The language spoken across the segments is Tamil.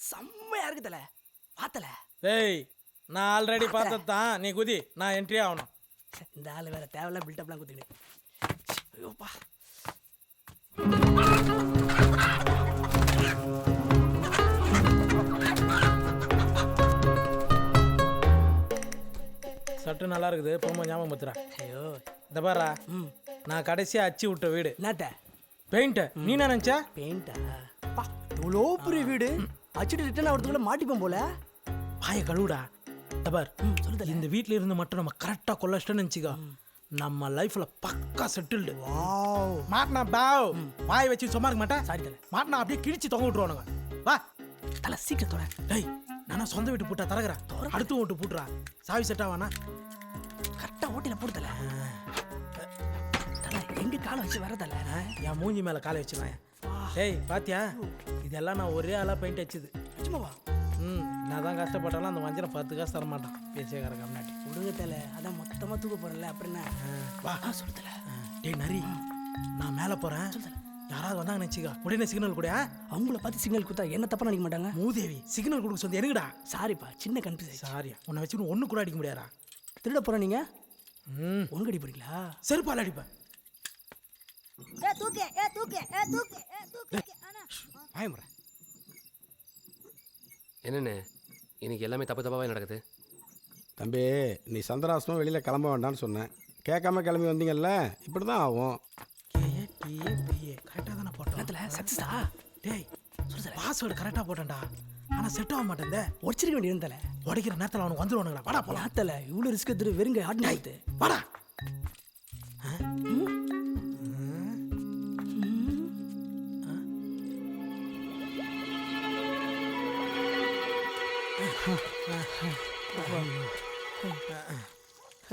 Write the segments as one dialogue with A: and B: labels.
A: செம்மையா இருக்கு தல. பார்த்தல.
B: டேய் நான் ஆல்ரெடி பார்த்ததான். நீ குதி, நான் என்ட்ரி ஆகணும்.
A: இந்த ஆள் வேற தேவையில்ல பில்டப்லாம் குத்திக்கிட்டு. ஐயோப்பா.
B: சட்டு நல்லா இருக்குது, போகும்போது ஞாபகம் பத்துறா.
A: ஐயோ
B: இந்த பாரா, நான் கடைசியாக அச்சு விட்ட வீடு.
A: என்னத்த
B: பெயிண்ட் நீ என்ன நினச்சா?
A: பெயிண்டா? பா இவ்வளோ பெரிய வீடு அச்சுட்டு ரிட்டர்ன் ஆகிறதுக்குள்ள மாட்டிப்போம் போல.
B: பாய கழுவுடா. தபார்
A: சொல்லுதல.
B: இந்த வீட்டில் இருந்து மட்டும் நம்ம கரெக்டாக கொள்ளச்சிட்டோன்னு நினச்சிக்கோ, நம்ம லைஃப்பில் பக்கா செட்டில்டு.
A: வாவ்.
B: மாட்டினா பாவ் வாயை வச்சு சும்மா இருக்க மாட்டேன்.
A: சாரி தல.
B: மாட்டினா அப்படியே கிழிச்சு தொங்க விட்டுருவானுங்க. வா
A: தல சீக்கிரத்தோட.
B: டேய் நானா சொந்த வீட்டு பூட்டா தரகிறேன், அடுத்து வீட்டு பூட்டுறா. சாவி செட்டா வேணா
A: கரெக்டாக ஓட்டில போடுதல. தல எங்க காலை வச்சு வரதல.
B: என் மூஞ்சி மேலே காலை வச்சுருவேன். டேய் பாத்தியா, இதெல்லாம் நான் ஒரே ஆளாக பெயிண்ட் அடிச்சது.
A: நிஜமாவா?
B: நான் தான் கஷ்டப்பட்டாலும் அந்த வஞ்சனை 10 காசு தர மாட்டான் பேச்சேக்கார கம்னாட்டி.
A: விடுங்க தல, அதான் மொத்தமாக தூக்க போறல. அப்புறம் என்ன?
B: வா
A: சொல்லுதல.
B: டேய் நரி, நான் மேலே போகிறேன். யாராவது வந்தாங்க நினச்சிக்கா, உடனே சிக்னல் கூட.
A: அவங்கள பார்த்து சிக்னல் கொடுத்தா என்ன தப்பா நினைக்க மாட்டாங்க.
B: மூதேவி சிக்னல் கொடுக்க சொந்த எனக்குடா.
A: சாரிப்பா, சின்ன கன்ஃபியூஸ்.
B: சாரியா, உன்னை வச்சு ஒன்று கூட அடிக்க முடியாதா?
A: திருட போற நீங்க ஒன்று அடி போறீங்களா?
B: செருப்பால் அடிப்பேன்.
C: என்னண்ணே இன்னைக்கு எல்லாமே தப்பு தப்பாவே நடக்குது.
D: தம்பி நீ சந்திராசனம் வெளியில் கிளம்ப வேண்டாம்னு சொன்னேன், கேட்காம கிளம்பி வந்தீங்கல்ல, இப்படி தான் ஆகும்.
B: கரெக்டாக தானே போட்டோம்.
A: சக்சஸா?
B: டேய் பாஸ்வேர்டு கரெக்டாக போட்டேன்டா, ஆனால் செட் ஆக மாட்டேன்.
A: உடச்சிருக்க வேண்டியது தல.
B: உடைக்கிற நேரத்தில் அவனுக்கு வந்துடுவானுங்களா. வாடா போலாம்.
A: தல இவ்வளோ ரிஸ்க் எடுத்துட்டு வெறுங்க ஆட்டு.
B: வாடா.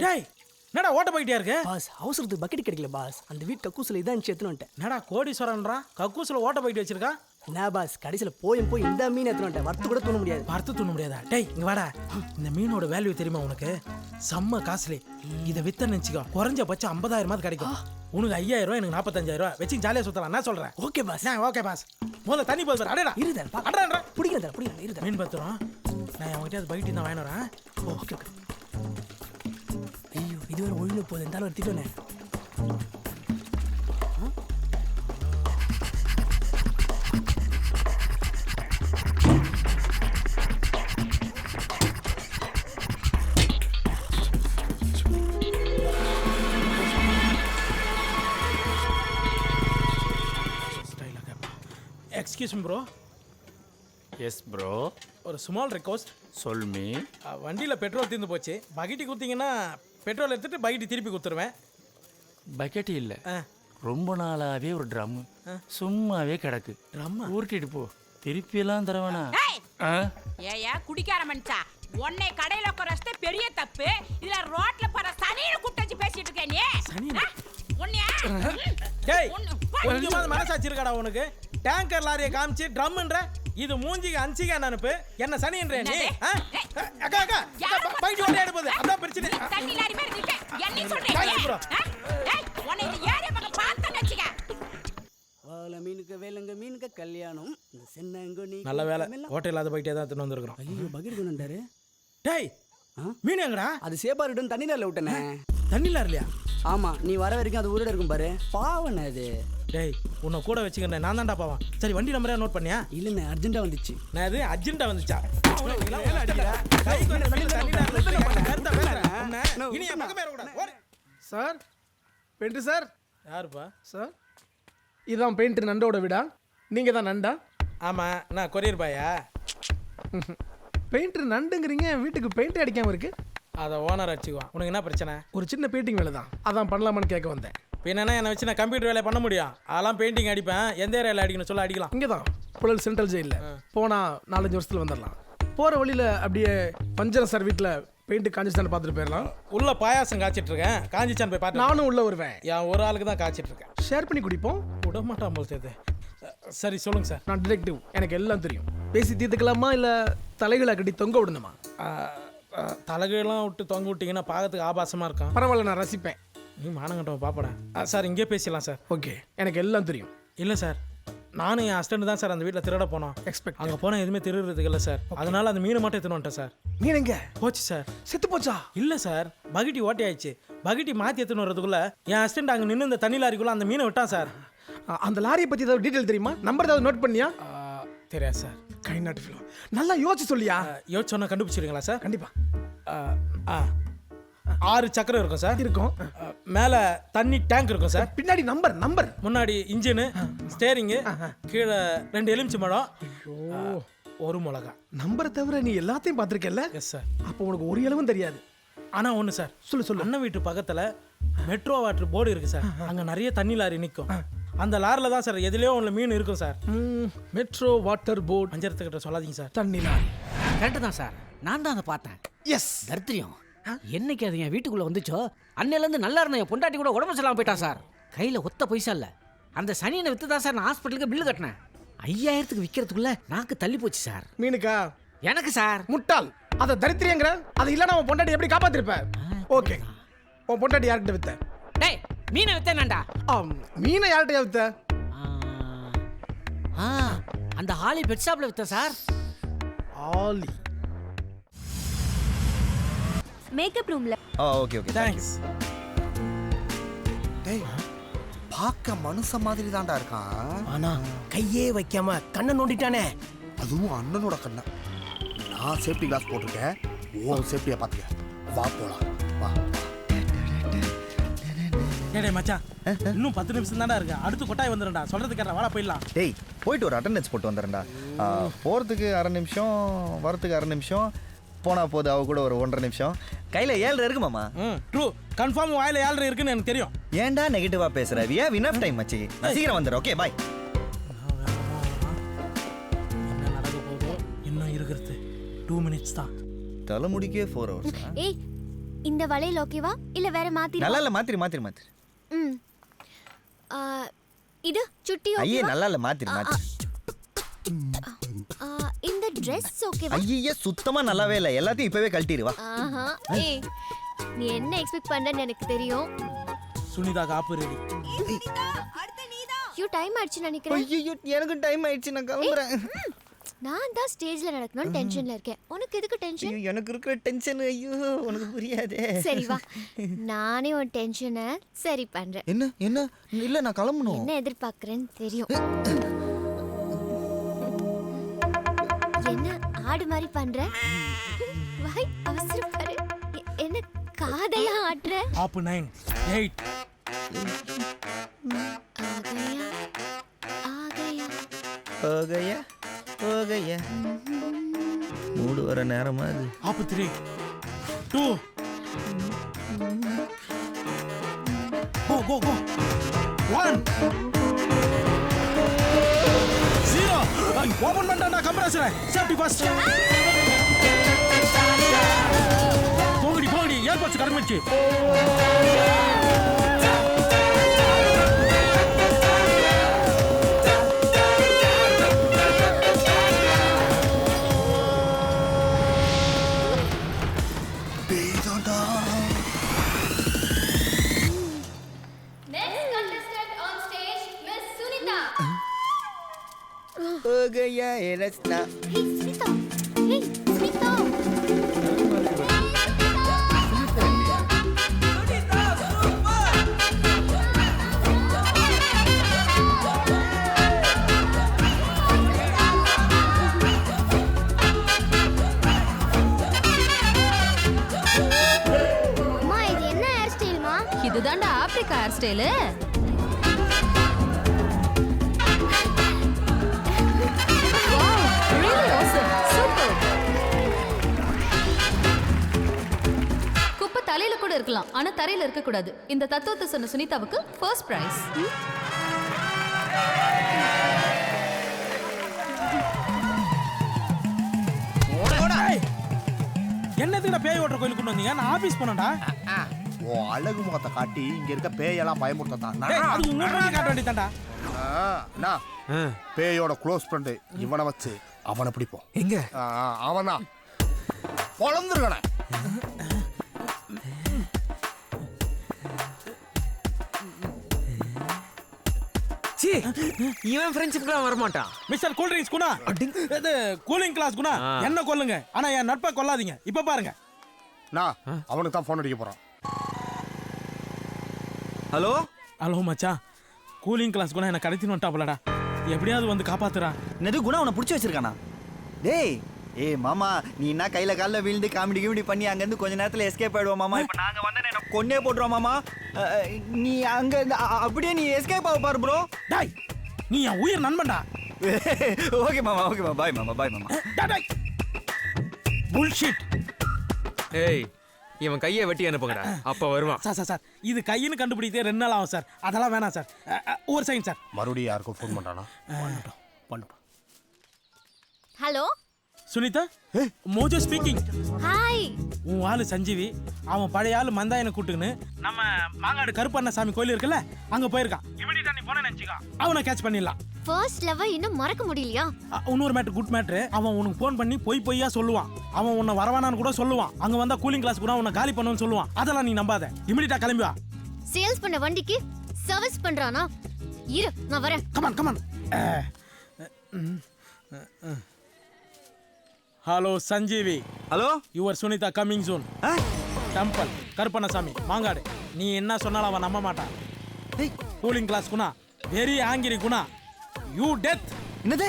B: டேய் என்னடா ஓட்ட போயிட்டே இருக்கு?
A: பாஸ் அவசரத்துக்கு பக்கெட் கிடைக்கல பாஸ். அந்த வீட்டு கக்கூசில் இதான் எடுத்துன்னு வந்துட்டேன்.
B: என்னடா கோடீஸ்வரன்றா கக்கூசில் ஓட்ட போயிட்டு வச்சிருக்கா?
A: என்ன பாஸ் கடைசியில் போய் இந்த மீன் எடுத்துன்னு வந்துட்டேன். வறுத்து கூட தூண முடியாது.
B: வறுத்து தூண முடியாதா? டேய் இங்க வாடா. இந்த மீனோட வேல்யூ தெரியுமா உனக்கு? செம்ம காஸ்ட்லி. இதை வித்த நினைச்சிக்கோ குறைஞ்சபட்சம் 50,000 கிடைக்கும். உனக்கு 5,000, எனக்கு 45,000 வச்சு ஜாலியாக சுத்தலாம். நான் சொல்றேன்.
A: Okay boss.
B: Okay boss. முதல்ல தண்ணி போது அடடா
A: இருதல்
B: அடடா
A: பிடிக்கிறேன் இருதல்.
B: மீன் பத்திரம் நான் அவங்ககிட்ட அது பைட்டு தான் வாங்கினு வரேன்.
A: Okay okay. ஐயோ இது வேறு ஒழுங்கு போகுது. இருந்தாலும் ஒரு திட்டனே.
B: Excuse me bro.
E: Yes bro.
B: ஒரு ஸ்மால் ரெக்வஸ்ட்.
E: சொல் மீ.
B: வண்டியில் பெட்ரோல் தீர்ந்து போச்சு. பக்கெட்டி கொடுத்தீங்கன்னா பெட்ரோல் எடுத்துட்டு பக்கெட்டி திருப்பி கொடுத்துருவேன்.
E: பக்கெட் இல்லை, ரொம்ப நாளாவே ஒரு ட்ரம் சும்மாவே கிடக்கு.
B: ட்ரம்மா?
E: ஊருட்டிட்டு போ, திருப்பியெல்லாம் தரவேணா.
F: ஏயா குடிக்கார மனுஷா, உன்னை கடையில குறைச்சது பெரிய தப்பு. இதுல ரோட்ல போற சனியை குட்டச்சு பேசிட்டு இருக்க நீ.
B: சனியனா?
F: உன்னையா?
B: டேய் கொஞ்சமாவது மனசாட்சி இருக்காடா உனக்கு? டேங்கர் லாரியை காமிச்சு ட்ரம்ன்ற இது மூஞ்சிக்கு அஞ்சிக்க நினைப்பு. என்ன சனின்ற நீ? அக்கா அக்கா பைட்டு ஓடி எடுப்பது அதான் பிரச்சனை.
F: தண்ணி லாரி மாதிரி நிக்க என்ன சொல்றீங்க? உன்னை இந்த ஏரியா பக்கம் பார்த்தா வெச்சுக்க.
A: வால மீனுக்கு வேலங்க மீனுக்கு கல்யாணம். இந்த சென்னங்கோ நீ
B: நல்ல வேலை ஹோட்டல் இல்லாத போயிட்டே தான் எடுத்துன்னு வந்திருக்கிறோம்.
A: ஐயோ பக்கெட் கொண்டு வந்தாரு.
B: டேய் மீன் எங்கடா?
A: அது சேப்பாரிடம் தண்ணி நேரில் விட்டனே.
B: தண்ணில இல்லையா?
A: ஆமா நீ வர வரைக்கும் அது ஊரோட இருக்கும் பாரு. பாவண்ண அது.
B: டேய் உன்னை கூட வச்சுக்கிறேன், நான் தான்டா பாவம். சரி வண்டி நம்பரே நோட் பண்ணியா?
A: இல்லைண்ணே அர்ஜென்ட்டாக வந்துச்சு.
B: நான் இது அர்ஜென்ட்டாக வந்துச்சா?
G: Sir painter sir.
B: யாருப்பா
G: சார் இதுதான் பெயிண்டர் நண்டோட வீடா? நீங்கள் தான் நண்டா?
B: ஆமாம் நான் கொரியர் பாயா.
G: பெயிண்டர் நண்டுங்கிறீங்க, வீட்டுக்கு பெயிண்ட் அடிக்காமல் இருக்கு.
B: அதை ஓனர் அடிச்சுக்குவான். உனக்கு என்ன பிரச்சனை?
G: ஒரு சின்ன பெயிண்டிங் வேலை தான், அதான் பண்ணலாமான்னு கேட்க வந்தேன்.
B: என்னன்னா என்னை வச்சு நான் கம்ப்யூட்டர் வேலையை பண்ண முடியும். அதெல்லாம் பெயிண்டிங் அடிப்பேன். எந்த ஏரியாவில் அடிக்கணும் சொல்ல அடிக்கலாம்.
G: இங்கே தான் புழல் சென்ட்ரல் ஜெயிலில் போனால் 4-5 வருஷத்தில் வந்துடலாம். போகிற வழியில் அப்படியே பஞ்சர சார் வீட்டில் பெயிண்ட் காஞ்சிச்சான்னு பார்த்துட்டு போயிடலாம்.
B: உள்ள பாயாசம் காய்ச்சிட்டு இருக்கேன், காஞ்சிச்சான் போய் பார்த்து.
G: நானும் உள்ளே வருவேன்.
B: என் ஒரு ஆளுக்கு தான் காய்ச்சிட்டு இருக்கேன்.
G: ஷேர் பண்ணி குடிப்போம்.
B: விட மாட்டான் போல் தெரியுது. சரி சொல்லுங்க சார்.
G: நான் டிடெக்டிவ், எனக்கு எல்லாம் தெரியும். பேசி தீர்த்துக்கலாமா இல்லை தலைகளை கட்டி தொங்க விடணுமா?
B: தலைகெல்லாம் விட்டு தொங்க விட்டிங்கன்னா பார்க்கறதுக்கு ஆபாசமாக இருக்கும்.
G: பரவாயில்ல, நான் ரசிப்பேன்.
B: நீ மானங்கட்டவன் பாப்படா. சார் இங்கே பேசிடலாம் சார்.
G: ஓகே, எனக்கு எல்லாம் தெரியும்.
B: இல்லை சார் நானும் என் ஹஸ்பண்ட் தான் சார் அந்த வீட்டில் திருட போனோம்.
G: எக்ஸ்பெக்ட்
B: அங்கே போனால் எதுவுமே திருடுறதுக்கு இல்லை சார். அதனால அந்த மீனை மட்டும் எடுத்துன்னு வந்துட்டேன் சார்.
G: மீன் எங்க
B: போச்சு சார்.
G: செத்து போச்சா?
B: இல்லை சார், பக்கெட்டி ஓட்டி ஆயிடுச்சு. பக்கெட்டி மாற்றி எடுத்துன்னு வரதுக்குள்ள என் ஹஸ்பண்ட் அங்கே நின்று இந்த தண்ணி லாரிக்குள்ளே அந்த மீனை விட்டான் சார்.
G: அந்த லாரியை பத்தி ஏதாவது டீடைல் தெரியுமா? நம்பர் ஏதாவது நோட் பண்ணியா?
B: தெரியாது சார்.
G: கை நாட்டு ஃபிலோ நல்லா யோசிச்சு சொல்லியா?
B: யோசிச்சு சொன்னா கண்டுபிடிச்சிருங்களா சார்?
G: கண்டிப்பா.
B: 6 சக்கரம் இருக்கும் சார்.
G: இருக்கும்.
B: மேலே தண்ணி டேங்க் இருக்கும் சார்.
G: பின்னாடி நம்பர்
B: முன்னாடி இன்ஜினு, ஸ்டேரிங்கு, கீழே 2 எலுமிச்சை பழம், 1 மிளகா.
G: நம்பரை தவிர நீ எல்லாத்தையும் பார்த்துருக்கல?
B: Yes sir.
G: அப்போ உனக்கு ஒரு இளவும் தெரியாது.
B: ஆனால் ஒன்று சார், சொல்லு. அண்ணன் வீட்டு பக்கத்தில் மெட்ரோ வாட்டர் போர்டு இருக்குது சார். அங்கே நிறைய தண்ணி லாரி நிற்கும். அந்த லாரியில் தான் சார் எதுலேயோ ஒன்று மீன் இருக்கும் சார்.
G: Metro water board.
B: பஞ்சரத்துக்கிட்ட சொல்லாதீங்க சார்.
G: தண்ணி லாரி.
A: கரெக்டு தான் சார், நான் தான் அதை பார்த்தேன்.
G: எஸ்.
A: தரித்திரியம் என்னைக்கு அது என் வீட்டுக்குள்ளே வந்துச்சோ அன்னையிலேருந்து நல்லா இருந்த என் பொண்டாட்டி கூட உடம்பு சொல்லாமல் போயிட்டான் சார். கையில் ஒத்த பைசா இல்லை. அந்த சனியனை விற்று தான் சார் நான் ஹாஸ்பிட்டலுக்கு பில்லு கட்டினேன். 5000க்கு விற்கிறதுக்குள்ள நாக்கு தள்ளி போச்சு சார்.
G: மீனுக்கா?
A: எனக்கு சார்.
G: முட்டாள், அதை தரித்திரியங்கிற? அது இல்லைன்னா உன் பொண்டாட்டி எப்படி காப்பாத்திருப்ப? ஓகே, உன் பொண்டாட்டி யார்கிட்ட வித்த?
F: டேய் மீனை வித்தேனாண்டா.
G: மீனை யார்கிட்ட வித்த?
A: அந்த ஹாலி பெட் ஷாப்ல வித்த சார்.
G: ஆலி
H: மேக்கப் ரூம்ல.
I: Okay
B: thanks.
I: டேய் பார்க்க மனுஷ மாதிரி தான்டா இருக்கான்.
A: ஆனா கையே வைக்காம கண்ணை நோண்டிட்டானே.
I: அதுவும் அண்ணனோட கண்ணை. நான் சேஃப்டி கிளாஸ் போட்டிருக்கேன், ஓ சேஃப்டியை பார்த்துக்க. வா போலாம் வா.
B: டேய் மச்சான், இன்னும் 10 நிமிஷம் தான்டா இருக்கு. அடுத்து கொட்டாய் வந்துடும்டா. சொல்றது கேட்டா வாடா போயிடலாம்.
I: டேய் போயிட்டு ஒரு அட்டெண்டன்ஸ் போட்டு வந்துடுறேன்டா. போகிறதுக்கு 1/2 நிமிஷம், வரத்துக்கு 1/2 நிமிஷம், போனால் போது அவ கூட ஒரு 1.5 நிமிஷம். கையில் 7 இருக்கு மாமா.
B: ட்ரூ, கன்ஃபார்ம் வாயில் 7 இருக்குன்னு எனக்கு தெரியும்.
I: ஏன்டா நெகட்டிவா பேசுற? வி ஹேவ் இனஃப் டைம் மச்சி. நான் சீக்கிரம் வந்துடுறேன். Okay bye.
B: என்ன நடக்க போதோ இன்னும் இருக்கிறது 2 மினிட்ஸ் தான்.
I: தலைமுடிக்கே 4 hours.
H: ஏய், இந்த வளையல் ஓகேவா இல்ல வேற மாத்தி?
I: நல்லா இல்லை, மாத்திரு.
H: ம். இது சுட்டி
I: ஐயே
H: ஓகேவா?
I: நல்லா இல்லை, மாத்திரு.
H: இந்த Dress ஓகேவா?
I: ஐயே சுத்தமா நல்லாவே இல்லை. எல்லாத்தையும் இப்பவே கழட்டிடுவா.
H: ஆஹா. ஏய், நீ என்ன எக்ஸ்பெக்ட் பண்றன்னு எனக்கு தெரியும்.
B: சுனிதா காப்பு ரெடி.
H: யூ டைம் ஆயிடுச்சு நினைக்கிறேன்.
I: ஐயோ எனக்கு டைம் ஆயிடுச்சு, நான் கிளம்புறேன்.
H: நான் தான் ஸ்டேஜ்ல நடக்கணும்னு டென்ஷன்ல இருக்கேன். உனக்கு எதுக்கு டென்ஷன்?
I: ஐயோ எனக்கு இருக்கிற டென்ஷன் ஐயோ உனக்கு புரியாதே.
H: சரி வா, நானே உன் டென்ஷனை சரி பண்றேன்.
I: என்ன இல்ல நான் கிளம்பணும்.
H: என்ன எதிர்பார்க்கறேன்னு தெரியும். என்ன ஆடு மாதிரி பண்ற? வாய் அவசரப்படு. என்ன காதலா ஆடுற?
B: ஆப் 9 8
I: ஆகையா மூடு வர நேரமா அது.
B: ஆப் 3 2 go 1 0. ஓபன் பண்ணடா கம்ப்ரஸரை. Safety first. போங்கடி ஏர்போர்ட்ஸ் கடமைச்சு.
I: गया है रचना.
H: Hey, Sunita. Hey, Sunita. அம்மா, இது என்ன ஹேர் ஸ்டைல்மா?
J: இதுதான்டா ஆப்பிரிக்கா ஹேர் ஸ்டைலு. தலையில கூட இருக்கலாம், ஆனா தரையில இருக்க கூடாது. இந்த தத்துவத்தை சொன்ன சுனிதாவுக்கு ஃபர்ஸ்ட் பிரைஸ்.
B: என்னதுக்கு பேய் ஓட்டுற கோயிலுக்கு கொண்டு வந்தீங்க? நான் ஆபீஸ் போனேன்டா.
I: ஓ அழகு முகத்தை காட்டி இங்க இருக்க பேயெல்லாம் பயமுறுத்தான்.
B: அது உங்களுக்கு காட்ட வேண்டியதான்டா.
I: பேயோட க்ளோஸ் ஃப்ரெண்டு இவனை வச்சு அவனை பிடிப்போம்.
G: எங்க
I: அவனா பொழந்துருக்கண.
G: சீ
A: இவன் ஃப்ரெண்ட்ஷிப்லாம் வரமாட்டான்.
B: மிஸ்டர் கூல் ட்ரிங்க்ஸ் குணா, இது கூலிங் கிளாஸ் குணா, என்ன கொல்லுங்க ஆனா என் நட்பை கொல்லாதீங்க. இப்ப பாருங்க,
K: நான் அவனுக்கு தான் ஃபோன் அடிக்க போறான்.
I: ஹலோ
B: ஹலோ மச்சான், கூலிங் கிளாஸ் குணா என்ன கடத்தின்னு வந்துட்டாப்லடா. எப்படியாவது வந்து காப்பாத்துறான்.
I: என்னது குணா உன்னை பிடிச்சி வச்சிருக்கானா? டேய் ஏய் மாமா, நீ என்ன கையில கால்ல விழுந்து காமெடி கிமெடி பண்ணி அங்கேருந்து கொஞ்ச நேரத்தில் எஸ்கேப் ஆயிடுவோம் மாமா. இப்போ நாங்கள் வந்து என்ன கொன்னே போட்டுருவோம் மாமா. நீ அங்கே அப்படியே நீ எஸ்கேப் ஆக பாரு ப்ரோ.
B: டாய், நீ என் உயிர் நண்பன்டா.
I: ஓகே மாமா, ஓகே மாமா, பாய் மாமா, பாய் மாமா.
B: டாய் புல்ஷிட்.
C: ஏய் இவன் கையை வெட்டி அனுப்புங்கடா, அப்ப வருவான்.
B: சார் சார் சார், இது கையின்னு கண்டுபிடித்தே 2 நாள் ஆகும் சார். அதெல்லாம் வேணாம் சார். ஒரு செகண்ட் சார்.
K: மறுபடியும் யாருக்கும் ஃபோன் பண்ணானா?
B: பண்ணட்டும்.
H: Hello
B: Sunita, Mojo speaking.
H: Hi.
B: உன் ஆளு சஞ்சீவி, அவன் பழைய ஆளு மந்தாயனை கூட்டுக்குன்னு நம்ம மாங்காடு கருப்பண்ணசாமி கோயில் இருக்குல்ல, அங்க போயிருக்கான். இமிடியேட்டா நீ போன நினைச்சுக்கோ, அவனை கேட்ச் பண்ணிடலாம்.
H: ஃபர்ஸ்ட் லவ் இன்னும் மறக்க முடியலையா?
B: இன்னொரு மேட்ரு, குட் மேட்ரு. அவன் உனக்கு ஃபோன் பண்ணி பொய்யா சொல்லுவான். அவன் உன்னை வரவானான்னு கூட சொல்லுவான். அங்க வந்தா கூலிங் கிளாஸ் கூட உன்னை காலி பண்ணுன்னு சொல்லுவான். அதெல்லாம் நீ நம்பாத. இமிடியேட்டா கிளம்பி வா.
H: சேல்ஸ் பண்ண வண்டிக்கு சர்வீஸ் பண்றானா? இரு, நான் வரேன்.
B: Come on come on. Hello Sanjeevi.
I: Hello
B: your Sunitha coming soon. Temple Karuppannasamy Mangadu. நீ என்ன சொன்னாலும் அவன் நம்ப மாட்டான். Cooling glass Guna, very angry Guna, you death.
I: என்னது?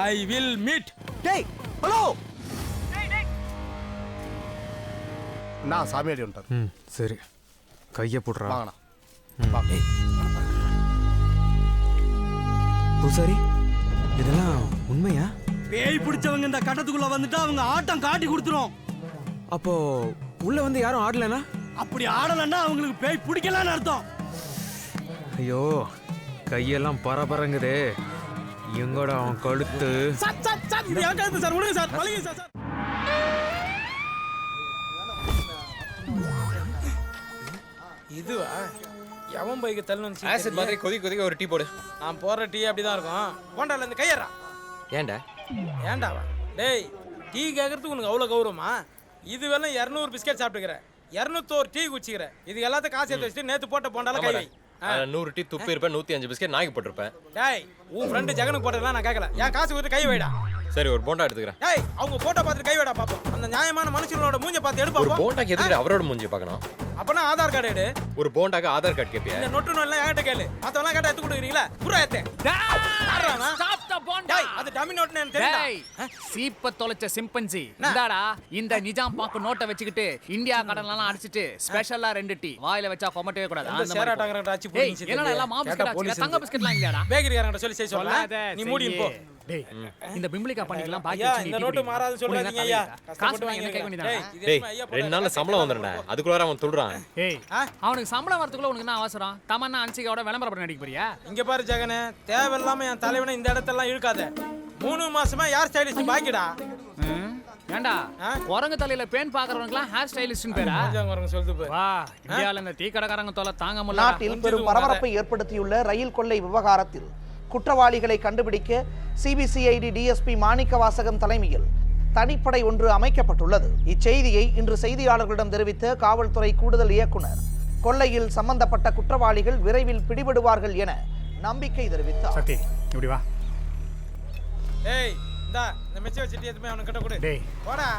B: I will meet.
I: டேய் ஹலோ.
K: நான் சாமியாடி வந்துட்டார்.
C: சரி, கையை போடுறா.
K: வாங்கண்ணா.
A: பூசாரி, இதெல்லாம் உண்மையா?
B: பேய் பிடிச்சவங்க இந்த கட்டத்துக்குள்ள வந்துட்டா அவங்க ஆட்டம் காட்டி கொடுத்துரும்.
A: அப்போ உள்ள வந்து யாரும் ஆடலனா?
B: அப்படி ஆடலன்னா அவங்களுக்கு பேய் பிடிக்கலன்னு அர்த்தம்.
C: ஐயோ கையெல்லாம் பரபரங்குதே. எங்கடா அவன் கழுத்து?
B: சார் சார் சார், இது என் கழுத்து சார். விடுங்க சார், வலிங்க சார். சார் இதுவா எவன் பைக்கு தள்ளு
C: ஆசிட் மாதிரி கொதிக்க ஒரு டீ போடு.
B: நான் போடுற டீ அப்படிதான் இருக்கும். போண்டால இருந்து கையறா.
C: ஏன்டா?
B: ஏண்டாவா? டேய், டீ கேட்கறதுக்கு உனக்கு அவ்வளோ கௌரவமா? இது வெறும் 200 பிஸ்கெட் சாப்பிட்டுக்கிற, 201 டீ குச்சிக்கிற. இது எல்லாத்தையும் காசு எடுத்து வச்சுட்டு நேற்று போட்ட போண்டால கை வை.
C: 100 டீ துப்பி இருப்பேன், 105 பிஸ்கெட் நாய்க்கு போட்டிருப்பேன்.
B: டேய், உன் ஃப்ரெண்டு ஜெகனுக்கு போட்டதெல்லாம் நான் கேட்கல. என் காசு கொடுத்து கை வைடா.
C: சரி, ஒரு போண்டா எடுத்துக்கிறேன்.
B: டேய், அவங்க போட்டோ பார்த்துட்டு கை வைடா பாப்போம். அந்த நியாயமான மனுஷனோட மூஞ்ச பார்த்து
C: ஒரு
B: எடுப்போம்.
C: போண்டாக்கு எதுக்கு அவரோட மூஞ்சி பார்க்கணும்?
B: அப்பனா ஆதார் கார்டு எடு.
C: ஒரு போண்டாக்கு ஆதார் கார்டு கேட்பியா?
B: இந்த நொட்டு நோட்லாம் என்கிட்ட கேளு. மத்தவெல்லாம் கேட்டா எடுத்து கொடுக்குறீங்களா? புறா ஏத்தே.
F: Stop the bonda.
B: டேய், அது டம்மி நோட்னு எனக்கு தெரியுமா?
E: டேய் சீப்ப தொலைச்ச சிம்பன்சி, இந்தாடா இந்த நிஜாம் பாக்கு நோட்டை வச்சுக்கிட்டு இந்தியா கடன்லாம் அடிச்சிட்டு ஸ்பெஷலா 2 டீ வாயில வச்சா கொமட்டவே கூடாது.
B: அந்த
E: அந்த
B: சேரா
E: மாதிரி
B: டாங்கற ஆச்சி
E: ஏய்,
B: புடிச்சிட்டு.
E: என்னடா எல்லாம் மா பிஸ்கட் ஆச்சு, தங்க பிஸ்கட்லாம் இல்லையாடா?
B: பேக்கரிக்காரங்க சொல்லி செய்ய சொல்ல. நீ மூடின் போ.
E: டேய் இந்த பிம்பிளிகா பண்ணிக்கலாம் பாக்கி
B: ஐயா,
E: வச்சு
B: இந்த நோட்டு மாறாது சொல்லாதீங்க ஐயா.
E: காசு வாங்கி என்ன கேட்க வேண்டியதானே?
C: டேய் 2 நாள்ல சம்பளம் வந்துடும்டா. அதுக்குள்ள அவன் துள்றான்.
E: ஏய் அவனுக்கு சம்பளம் வரதுக்குள்ள உனக்கு என்ன அவசரம்? தமன்னா அன்சிகாவோட விளம்பரம் பண்ண நடிக்க போறியா?
B: இங்க பாரு ஜெகனே, தேவையில்லாம என் தலைவனை இந்த இடத்தெல்லாம் இழுக்காத. 3 மாசமா யார் ஸ்டைலிஸ்ட் பாக்கிடா.
E: ஏண்டா குரங்கு தலையில பேன் பாக்குறவனுக்குலாம் ஹேர் ஸ்டைலிஸ்ட்னு பேரா?
B: சொல்லுது பாரு.
E: வா இந்தியால இந்த டீ கடைக்காரங்க தொலை தாங்க முடியல.
L: நாட்டில் பெரும் பரபரப்பை ஏற்படுத்தியுள்ள ரயில் கொள்ளை விவகாரத்தில் குற்றவாளிகளை கண்டுபிடிக்க சிபிசிஐடி டிஎஸ்பி மாணிக்கவாசகம் தலைமையில் தனிப்படை ஒன்று அமைக்கப்பட்டுள்ளது. இச்செய்தியை இன்று செய்தியாளர்களிடம் தெரிவித்த காவல்துறை கூடுதல் இயக்குனர், கொள்ளையில் சம்பந்தப்பட்ட குற்றவாளிகள் விரைவில் பிடிபடுவார்கள் என நம்பிக்கை தெரிவித்தார்.
E: சக்தி இப்படி வா.
B: டேய், இந்தா இந்த மெச்ச வச்சிட்டு எதுமே அவனுக்கு கிட்ட கொடு.
E: டேய்
B: போடா.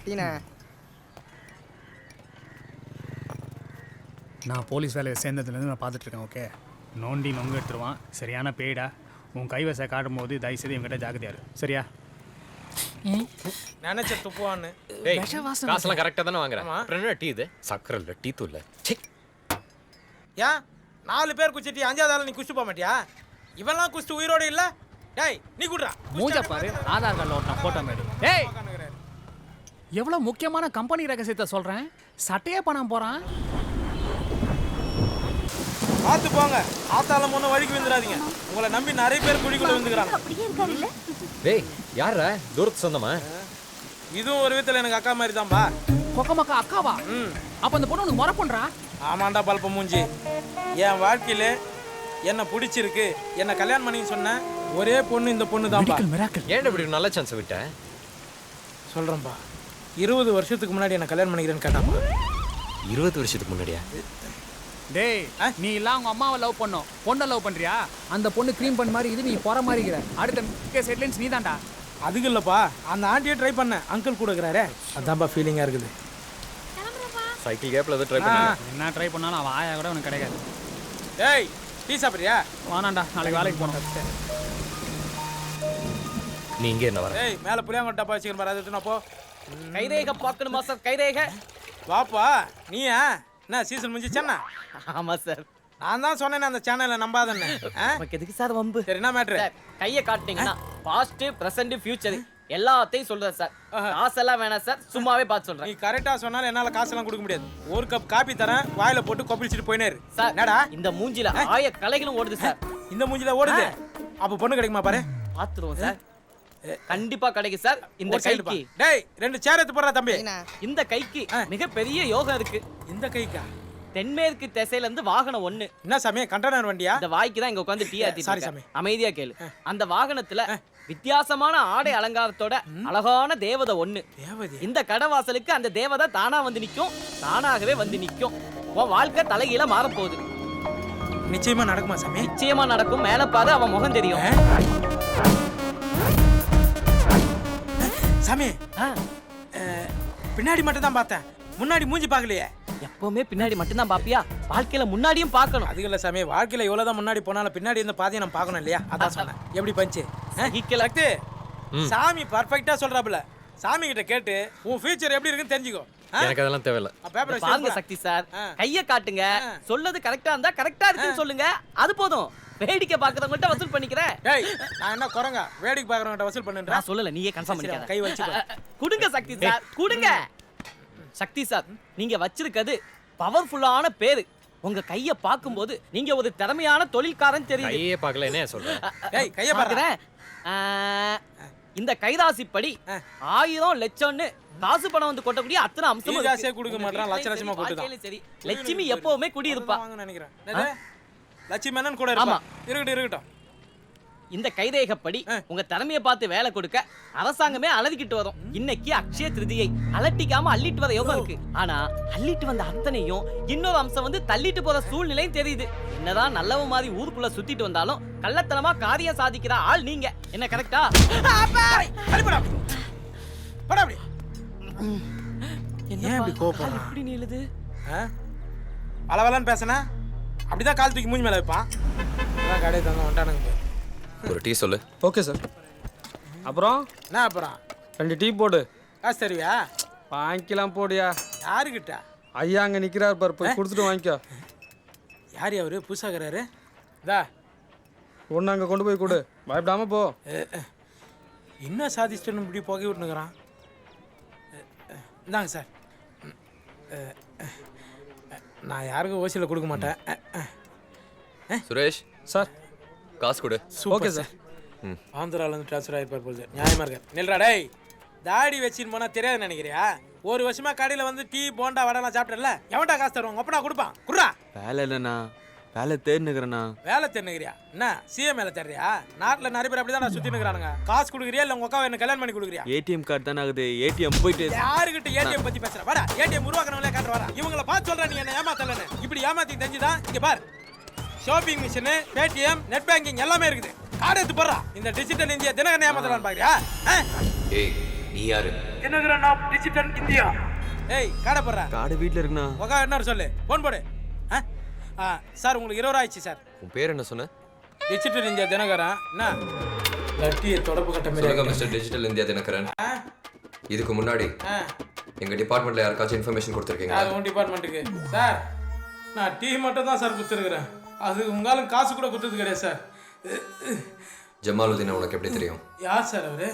L: டீனா
E: நான் போலீஸ் வேலையை சேர்ந்ததுலேருந்து நான் பார்த்துட்டு இருக்கேன். ஓகே, நோண்டி நொங்கு எடுத்துருவான். சரியான பேய்டா. உன் கைவசை காட்டும் போது தயவுசெய்து இவங்கிட்ட ஜாக்கிரதையாரு, சரியா?
B: நினைச்ச துப்புவான்னு.
C: டேய் காசெல்லாம் கரெக்டா தானே வாங்குறேன். அப்புறம் என்ன டீ இது? சக்கரை இல்ல, டீ தூள். ச்சே.
B: ஏன் 4 பேர் குச்சிட்டு 5வது ஆள நீ குஷ்டு போக மாட்டியா? இவெல்லாம் குஷ்டு உயிரோட இல்ல. டேய், நீ குடுறா.
E: மூஞ்ச பாரு, ஆதார் கார்டில் ஓட்டின போட்டோ மாதிரி. டேய் எவ்வளோ முக்கியமான கம்பெனி ரகசியத்தை சொல்கிறேன், சட்டையே பண்ணாம போகிறான்.
B: பார்த்து போங்க, ஆத்தால முன்ன வழிக்கு வந்துடாதீங்க. உங்களை நம்பி நிறைய பேர் குழிக்குள்ள வந்துக்கிறாங்க.
H: அப்படியே இருக்காருல்ல?
C: டேய் யாரா தூரத்து சொந்தமா?
B: இதுவும் ஒரு விதத்துல எனக்கு அக்கா மாதிரி தான்பா.
E: கொக்கமக்கா அக்காவா? அப்ப அந்த பொண்ணு உனக்கு முறை பண்றா?
B: ஆமாண்டா பல்ப மூஞ்சி. என் வாழ்க்கையில என்ன பிடிச்சிருக்கு, என்ன கல்யாணம் பண்ணி சொன்ன ஒரே பொண்ணு இந்த பொண்ணு தான்பா.
C: ஏன்டா இப்படி ஒரு நல்ல சான்ஸ் விட்ட?
B: சொல்றேன்பா, 20 வருஷத்துக்கு முன்னாடி என்ன கல்யாணம் பண்ணிக்கிறேன்னு கேட்டாப்பா.
C: 20 வருஷத்துக்கு முன்னாடியா?
E: டேய் நீ எல்லாம் உங்க அம்மாவை லவ் பண்ணோம் பொண்ணை லவ் பண்றியா? அந்த பொண்ணு க்ரீம் பண்ண மாதிரி இது நீ போற மாதிரி இருக்கிற. அடுத்த செட்லைன்ஸ் நீ தான்டா.
B: அதுக்கு இல்லப்பா, அந்த ஆண்டியை ட்ரை பண்ணேன், அங்கிள் கூட இருக்கிறாரே, அதான்ப்பா ஃபீலிங்காக இருக்குது.
C: சைக்கிள் கேப்ல எதுவும் ட்ரை பண்ணி
E: என்ன ட்ரை பண்ணாலும் அவன் ஆயா கூட உனக்கு கிடைக்காது.
B: டேய் டீ சாப்பிட்றியா?
E: வானாண்டா, நாளைக்கு வேலைக்கு போனோம்.
C: நீ இங்கே என்ன வர?
B: டேய் மேலே புளியாங்கொட்டை டப்பா வச்சுக்கிறேன் பாரு, அதை எடுத்துன்னு போ.
A: கைரேகை பார்க்கணுமா சார்? கைரேகை?
B: வாப்பா நீயா? என்ன சீசன் முடிஞ்சிச்சேன்னா?
A: ஆமா சார்.
B: நான் தான் சொன்னேன் அந்த சேனலை நம்பாதன்னு.
A: எதுக்கு சார் வம்பு?
B: சரி என்ன மேட்ரு?
A: கையை காட்டினீங்கன்னா பாஸ்ட் பிரசன்ட் ஃபியூச்சர் எல்லாத்தையும் சொல்றேன் சார். காசெல்லாம் வேணாம் சார், சும்மாவே பார்த்து சொல்றேன்.
B: நீ கரெக்டாக சொன்னாலும் என்னால் காசெல்லாம் கொடுக்க முடியாது. ஒரு கப் காப்பி தரேன், வாயில போட்டு கொப்பிடிச்சிட்டு போயினே இரு.
A: சார்
B: என்னடா
A: இந்த மூஞ்சில ஆய கலைகளும் ஓடுது சார்.
B: இந்த மூஞ்சில ஓடுது? அப்போ பொண்ணு கிடைக்குமா பாரு.
A: பாத்துருவோம் சார், கண்டிப்பா கிடைக்கும் சார். இந்த கைக்கு
B: டேய் 2 சேர் எடுத்து போடுறா தம்பி.
A: இந்த கைக்கு மிகப்பெரிய யோகம் இருக்கு.
B: இந்த கைக்கா?
A: தென்மேற்கு திசையில இருந்து வாகனம் ஒண்ணு.
B: என்ன சாமி கண்டனர் வண்டியா?
A: இந்த வாய்க்கு தான் இங்க உட்கார்ந்து டீ ஆத்தி.
B: சாரி சாமி,
A: அமைதியா கேளு. அந்த வாகனத்துல வித்தியாசமான ஆடை அலங்காரத்தோட அழகான தேவதை ஒண்ணு. இந்த கடவாசலுக்கு அந்த தேவதை தானா வந்து நிக்கும், தானாகவே வந்து நிக்கும். உன் வாழ்க்கை தலைகீழ மாறப் போகுது.
B: நிச்சயமா நடக்குமா சாமி?
A: நிச்சயமா நடக்கும். மேல பாரு, அவன் முகம் தெரியும்.
B: சாமி பின்னாடி மட்டும் தான் பார்த்தேன், முன்னாடி மூஞ்சி பார்க்கலையே.
A: எப்பவுமே பின்னாடி மட்டும் தான் பாப்பியா? வாழ்க்கையில முன்னாடியும் பார்க்கணும்.
B: அது இல்ல சாமி, வாழ்க்கையில எவ்வளவுதான் முன்னாடி போனாலும் பின்னாடி இருந்த பாதையை நம்ம பார்க்கணும் இல்லையா? அதான் சொன்னேன். எப்படி பஞ்சு சக்தி? சாமி பர்ஃபெக்ட்டா சொல்றாப்ல. சாமி கிட்ட கேட்டு உன் ஃபியூச்சர் எப்படி இருக்குன்னு தெரிஞ்சுக்கோ.
C: எனக்கு அதெல்லாம் தேவையில்ல.
A: பாருங்க சக்தி சார், கைய காட்டுங்க. சொல்லது கரெக்டா இருந்தா கரெக்டா இருக்குன்னு சொல்லுங்க, அது போதும். வேடிக்கை பாக்குறவங்கள்ட்ட வசூல் பண்ணிக்கிறேன்.
B: டேய் நான் என்ன குறங்க வேடிக்கை பாக்குறவங்கள்ட்ட வசூல் பண்ணுன்றா?
A: நான் சொல்லல, நீயே கன்ஃபார்ம் பண்ணிக்க.
B: கை வச்சுக்கோ.
A: குடுங்க சக்தி சார், குடுங்க. சக்தி சார், நீங்க வச்சிருக்கிறது பவர்ஃபுல்லான பேரு. உங்க கைய பாக்கும்போது நீங்க ஒரு திறமையான தொழில்காரன் தெரியுது.
C: கையே பார்க்கல, என்ன சொல்ற?
B: டேய் கைய பாக்குறேன்.
A: இந்த கைராசிப்படி 1000 லட்சம்னு காசு பணம் வந்து கொட்டக்கூடிய அத்தனை அம்சம்
B: காசே கொடுக்க மாட்டான், லட்ச லட்சமா கொட்டுதான்.
A: சரி, லட்சுமி எப்பவுமே குடி இருப்பா
B: நினைக்கிறேன். லட்சுமி மேனன் கூட இருப்பா. இருக்கட்டும். இந்த
A: கைரேகைப்படி உங்க திறமையை பார்த்து வேலை கொடுக்க அரசாங்கமே அலறிக்கிட்டு வரும். இன்னைக்கு அக்ஷய திருதியை, அலட்டிக்காம அள்ளிட்டு வர யோகம் இருக்கு. ஆனா அள்ளிட்டு வந்த அத்தனையும் இன்னொரு அம்சம் வந்து தள்ளிட்டு போற சூழ்நிலையும் தெரியுது. என்னதான் நல்லவ மாதிரி ஊருக்குள்ள சுத்திட்டு வந்தாலும் கள்ளத்தனமா காரியம் சாதிக்கிற ஆள் நீங்க. என்ன கரெக்டா?
B: எப்படி நீளுது? பலவலன்னு பேசனா அப்படிதான் கால் தூக்கி மூஞ்சி மேல வைப்பான். கடை தங்க வந்துட்டானுங்க.
C: ஒரு டீ சொல்லு.
G: Okay sir. அப்புறம்
B: என்ன அப்புறம்?
G: 2 டீ போடு.
B: காசு தருவியா?
G: வாங்கிக்கலாம் போடியா.
B: யாருக்கிட்ட?
G: ஐயா அங்கே நிற்கிறார் பாரு, போய் கொடுத்துட்டு வாங்கிக்கோ.
B: யார் அவரு? புதுசாகிறாரு. இதா
G: ஒன்று அங்கே கொண்டு போய் கொடு, பயப்படாம போ.
B: என்ன சாதிச்சுட்டு இப்படி புகை விட்டுனுக்குறான். இந்தாங்க சார். நான் யாருக்கும் ஓசியில் கொடுக்க மாட்டேன்.
C: சுரேஷ்
G: சார்
C: காசு கொடு.
B: Okay sir. ஆந்திராவிலேருந்து ட்ரான்ஸ்ஃபர் ஆகிருப்பார் போகுது. நியாயமாக இருக்கார். நில்றா டேய், தாடி வச்சுன்னு போனால் தெரியாது நினைக்கிறியா? ஒரு வருஷமா கடையில் வந்து டீ போண்டா வடைலாம் சாப்பிட்டல, எவன்டா காசு தருவாங்க? அப்படா கொடுப்பான். குடுறா.
M: வேலை இல்லைண்ணா, வேலை தேடினுக்கிறேண்ணா.
B: வேலை தேடினுக்கிறியா? என்ன சிஎம் வேலை தேடுறியா? நாட்டில் நிறைய பேர் அப்படி தான் சுற்றினுக்கிறானுங்க. காசு கொடுக்குறியா இல்லை உங்கள் அக்காவை என்ன கல்யாணம் பண்ணி கொடுக்குறியா?
M: ஏடிஎம் கார்டு தானே ஆகுது, ஏடிஎம் போயிட்டு.
B: யாருக்கிட்ட ஏடிஎம் பற்றி பேசுகிறேன்? வாடா, ஏடிஎம் உருவாக்குறவங்களே காட்டுற வாடா. இவங்களை பார்த்து சொல்கிறேன், நீ என்ன ஏமாத்தலன்னு. இப்படி ஏமாத்தி தெரிஞ்சுதான் இங்கே பார், shopping machine, Paytm, net banking எல்லாமே இருக்குது. கார்டு எடுத்து போடுறா. இந்த டிஜிட்டல் இந்தியா தினகரன் ஏமாத்தலான்னு பார்க்குறியா?
C: ஏய் நீ யாரு?
B: Dinakaran of digital India. ஏய் கார்டை போடுறா.
M: கார்டு வீட்டில் இருக்குண்ணா.
B: உக்கா என்ன சொல்லு, ஃபோன் போடு. சார் உங்களுக்கு 20 ரூபா ஆயிடுச்சு சார்.
C: உன் பேர் என்ன சொன்ன?
B: Digital India Dinakaran. என்ன லட்டியை தொடப்பு கட்ட மாதிரி?
C: சொல்லுங்க மிஸ்டர் டிஜிட்டல் இந்தியா தினகரன். இதுக்கு முன்னாடி எங்க டிபார்ட்மெண்ட்ல யாருக்காச்சும் இன்ஃபர்மேஷன் கொடுத்துருக்கீங்க?
B: அது உன் டிபார்ட்மெண்ட்டுக்கு சார். நான் டீ மட்டும் தான் சார் கொடுத்துருக்குறேன். அது உங்களாலும் காசு கூட கொடுத்தது கிடையாது சார்.
C: ஜமாலுதீன் உனக்கு எப்படி தெரியும்?
B: யார் சார் அவரு?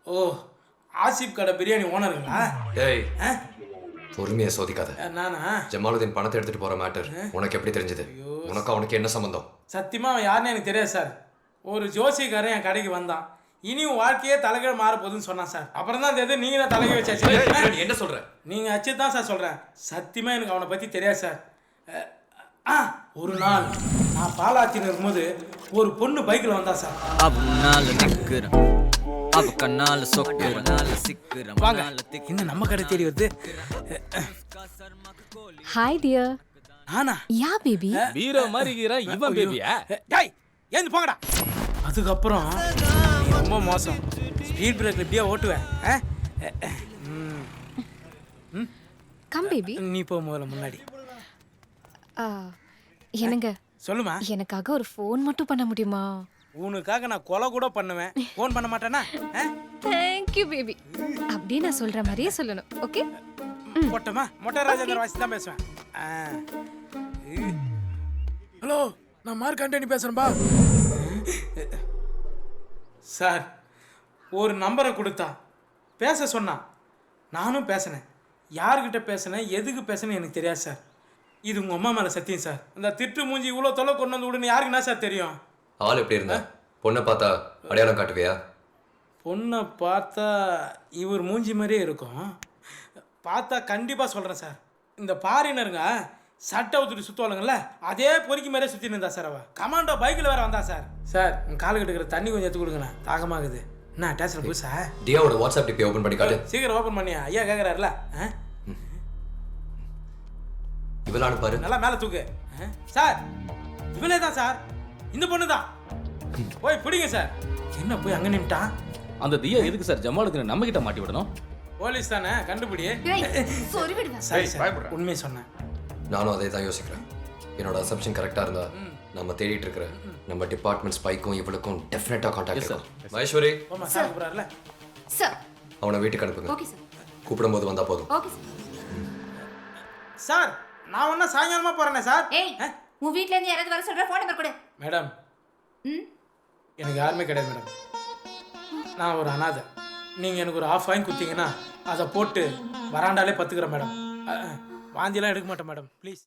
B: ஓ, ஆசிப் கடை பிரியாணி ஓனருங்களா?
C: டேய் பொறுமையை சோதிக்காத.
B: நானா?
C: ஜமாலுதீன் பணத்தை எடுத்துட்டு போற மேட்டர் உனக்கு எப்படி தெரிஞ்சது? உனக்கு என்ன சம்பந்தம்?
B: சத்தியமா அவன் யாருன்னு எனக்கு தெரியாது சார். ஒரு ஜோசியக்காரன் என் கடைக்கு வந்தான். இனி உன் வாழ்க்கையே தலைகீழ மாற போகுதுன்னு சொன்னான் சார். அப்புறம் தான் தெரியுது நீங்க தான் தலைகீழ வச்சாச்சு.
C: என்ன சொல்ற?
B: நீங்க அச்சு தான் சார் சொல்றேன். சத்தியமா எனக்கு அவனை பத்தி தெரியாது சார். ஒரு நாள் நான் பாலாத்தின் இருக்கும்போது ஒரு பொண்ணு பைக்கில் வந்தா சார். வாங்க, இன்னும் நம்ம கடை தேடி வருது.
J: Hi dear.
B: நானா
J: யா பேபி
N: ஹீரோ மாதிரி இருக்கிற இவன் பேபியா?
B: டேய் ஏந்து போங்கடா. அதுக்கப்புறம் நீ ரொம்ப மோசம். ஸ்பீட் பிரேக்ல இப்படியே ஓட்டுவேன்.
J: Come baby.
B: நீ போ முதல்ல முன்னாடி.
J: என்னங்க
B: சொல்லுமா.
J: எனக்காக ஒரு ஃபோன் மட்டும் பண்ண முடியுமா?
B: உனக்காக நான் கொலை கூட பண்ணுவேன். ஃபோன் பண்ண மாட்டேனா?
J: Thank you baby. அப்படியே நான் சொல்ற மாதிரியே சொல்லணும். ஓகே
B: போட்டமா. மொட்டை ராஜேந்திர வாசி தான் பேசுவேன்.
G: ஹலோ, நான் மார்க் ஆண்டனி பேசுறேன்பா.
B: சார் ஒரு நம்பரை கொடுத்தா பேச சொன்னான். நானும் பேசினேன். யார்கிட்ட பேசினேன் எதுக்கு பேசினேன் எனக்கு தெரியாது சார். இது உங்கள் அம்மா மேலே சத்தியம் சார். இந்த திட்டு மூஞ்சி இவ்வளோ தொலை கொண்டு வந்து விடுன்னு யாருக்குன்னா சார் தெரியும்?
C: ஆள் எப்படி இருந்தா? பொண்ணை பார்த்தா அடையாளம் காட்டுவியா?
B: பொண்ணை பார்த்தா இவர் மூஞ்சி மாதிரியே இருக்கும். பார்த்தா கண்டிப்பாக சொல்கிறேன் சார். இந்த பாரினருங்க சட்டை ஊற்றிட்டு சுற்றுவாளுங்கள்ல, அதே பொறுக்கி மாதிரியே சுற்றி இருந்தா சார். அவள் கமாண்டோ பைக்கில் வேறு வந்தா சார். சார் உங்கள் காலுக்கு எடுக்கிற தண்ணி கொஞ்சம் எடுத்து கொடுங்கண்ணா, தாகமாகுது. என்ன டேஷன் புதுசா?
C: டியாவோட வாட்ஸ்அப் டிபி ஓபன் பண்ணி காட்டு.
B: சீக்கிரம் ஓபன் பண்ணியா? ஐயா கேட்குறாருல.
C: இவளானு பாரு.
B: நல்லா மேலே தூக்கு. சார் இவளே தான் சார். இந்த பொண்ணு தான். போய் பிடிங்க சார். என்ன போய் அங்கே நின்ட்டான்?
N: அந்த தியா எதுக்கு சார் ஜமாலுக்கு நம்ம கிட்ட மாட்டி விடணும்?
B: போலீஸ் தானே, கண்டுபிடி.
J: சொல்லிடுவேன்.
B: சரி சார், உண்மையை சொன்னேன்.
C: நானும் அதே தான் யோசிக்கிறேன். என்னோட அசம்ஷன் கரெக்டாக இருந்தா நம்ம தேடிட்டு இருக்கிற நம்ம டிபார்ட்மெண்ட் ஸ்பைக்கும் இவளுக்கும் டெஃபினட்டாக கான்டாக்ட் இருக்கும். மகேஸ்வரி
B: சார் கூப்பிடுறாருல.
J: சார்
C: அவனை வீட்டுக்கு அனுப்புங்க.
J: Okay sir.
C: கூப்பிடும்போது வந்தா போதும்.
J: Okay sir.
B: சார் நான் ஒன்றா சாயங்காலமாக போகிறேனே சார்.
F: ஏய் உன் வீட்ல இருந்து யாராவது வர சொல்ற ஃபோன் நம்பர் கொடு.
B: மேடம் எனக்கு யாருமே கிடையாது மேடம். நான் ஒரு அனாதை. நீங்கள் எனக்கு ஒரு ஆஃப் வாங்கி கொடுத்தீங்கன்னா அதை போட்டு வராண்டாலே பத்துக்கிறேன் மேடம். வாந்தியெல்லாம் எடுக்க மாட்டேன் மேடம், ப்ளீஸ்.